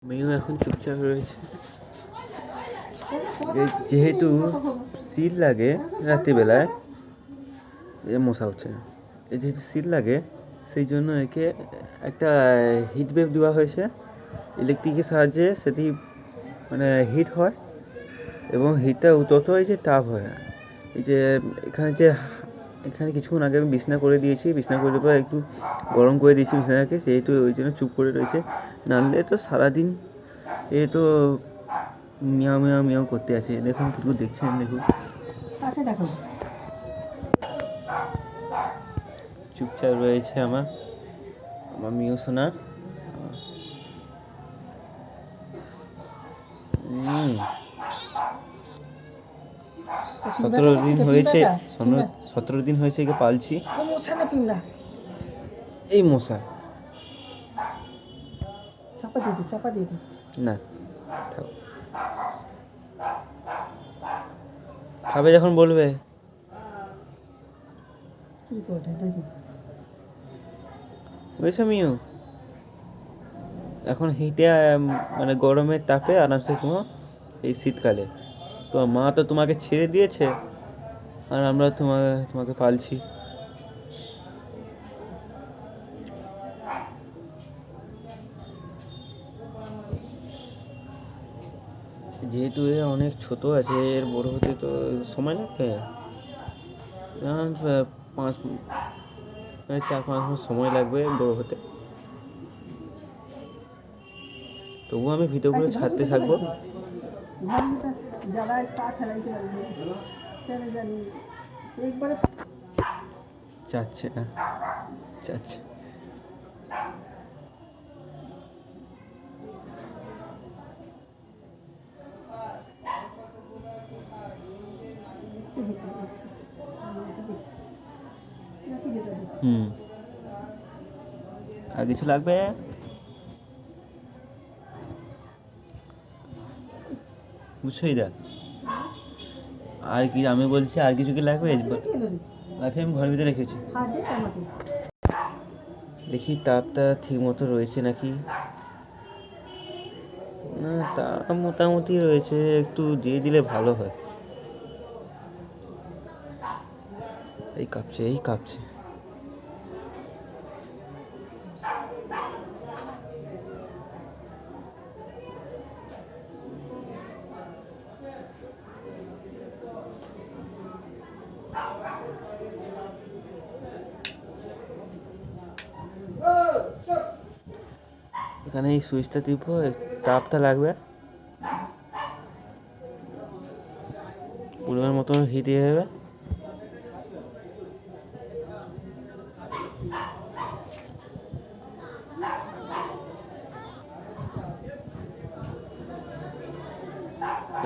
Mu এখন চুপচাপ রয়েছে। যেহেতু শীত লাগে রাত্রিবেলায়, মশা হচ্ছে না, যেহেতু শীত লাগে সেই জন্য একে একটা হিট ওয়েভ দেওয়া হয়েছে। ইলেকট্রিকের সাহায্যে সেটি মানে হিট হয় এবং হিটটা তত হয় যে তাপ হয়। এই যে এখানে কিছুক্ষণ আগে আমি বিছনা করে দিয়েছি, বিছনা করে পর একটু গরম করে দিয়েছি বিছানাকে, সেহেতু ওই জন্য চুপ করে রয়েছে। নাহলে তো সারাদিন এ তো মিয়াও মিয়াও মিয়াও করতে আছে। দেখুন কিছু দেখছেন, দেখুন দেখো চুপচাপ রয়েছে আমার মিউ সোনা। 17 দিন হয়েছে, 17 দিন হয়েছে একে পালছি। এই মশা চাপা দিয়ে দে না, খাবে যখন বলবে। কি করবে দেখি বুঝেছো মিউ? এখন হিটে মানে গরমের তাপে আরামসে ঘুমো এই শীতকালে। তো মা তো তোমাকে ছেড়ে দিয়েছে আর আমরা তোমাকে পালছি। যেহেতু এ অনেক ছোট আছে, এর বড় হতে তো সময় লাগবে। 4-5 মাস সময় লাগবে বড় হতে। তবুও আমি ভিডিওগুলো ছাড়তে থাকবো। চাচ্ছে না, চাচ্ছে। আর কিছু লাগবে? বুঝছোই দা, আর কি আমি বলছি, আর কিছু কি লাগবে? আচ্ছা, আমি ঘরের ভিতরে রেখেছি। দেখি তাপটা ঠিক মতো রয়েছে নাকি। না, তাপ মোটামুটি রয়েছে, একটু দিয়ে দিলে ভালো হয়। এই কাঁপছে, এই কাঁপছে। এখানে এই সুইচটা টিপো, তাপটা লাগবে, পরিমাণ মতো হিট হয়ে যাবে।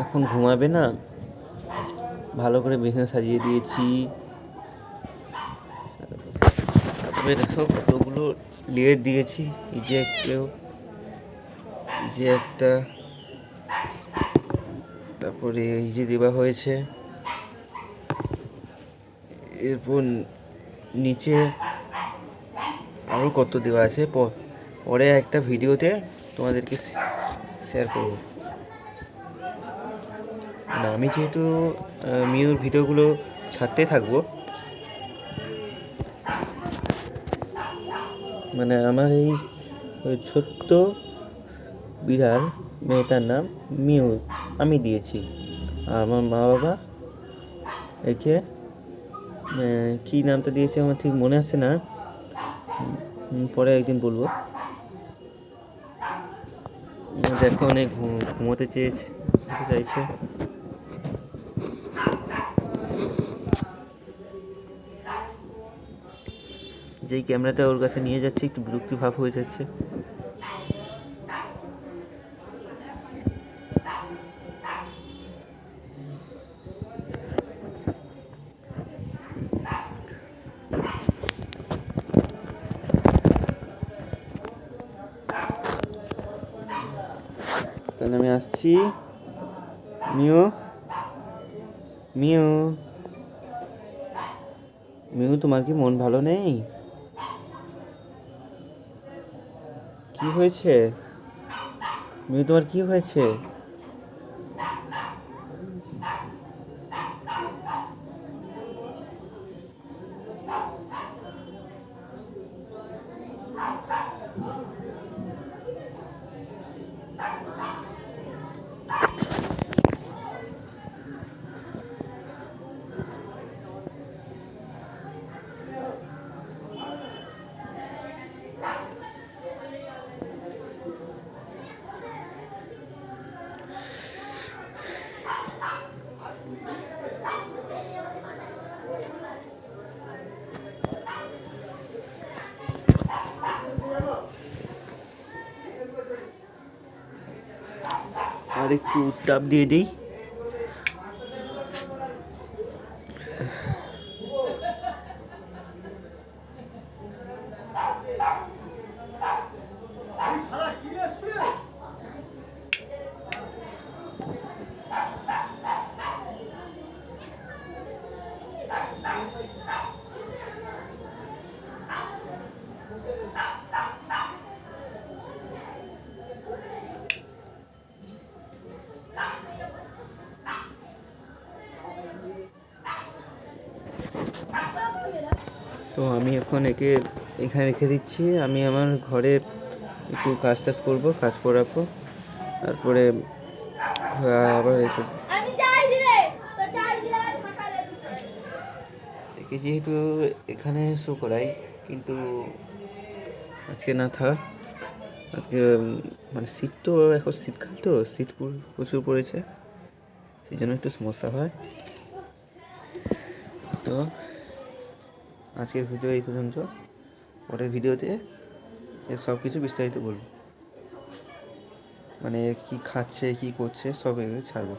এখন ঘুমাবে না, ভালো করে বিছানা সাজিয়ে দিয়েছি। তারপরে দেখো কতগুলো লেয়ার দিয়েছি। এই যে একটা, তারপরে এই যে দেওয়া হয়েছে, এরপর নিচে আরও কত দেওয়া আছে, পরে একটা ভিডিওতে তোমাদেরকে শেয়ার করব। না, আমি যেহেতু মিউর ভিডিওগুলো ছাড়তে থাকবো, মানে আমার এই ছোট্ট বিড়াল মেয়েটার নাম মিউ আমি দিয়েছি। আর আমার মা বাবা একে কী নামটা দিয়েছে আমার ঠিক মনে আসছে না, পরে একদিন বলবো। দেখো অনেক ঘুমোতে চাইছে। যেই ক্যামেরাটা ওর কাছে নিয়ে যাচ্ছে একটু বিরক্তি ভাব হয়ে যাচ্ছে। তাহলে আমি আসছি। মিউ মিউ মিউ, তোমার কি মন ভালো নেই? কি হয়েছে? মিমি তোমার কি হয়েছে? আর একটু তাপ দিয়ে দিই। তো আমি এখন একে এখানে রেখে দিচ্ছি। আমি আমার ঘরে একটু কাজ টাজ করবো, কাজ করাবো, তারপরে আবার একে যেহেতু এখানে শো করাই, কিন্তু আজকে না থাক। আজকে মানে শীত তো, এখন শীতকাল তো, শীত প্রচুর পড়েছে, সেই জন্য একটু সমস্যা হয়। তো আজকের ভিডিও এই পর্যন্ত। পরের ভিডিওতে এর সব কিছু বিস্তারিত বলবো, মানে কি খাচ্ছে, কি করছে, সব এগুলো ছাড়বো।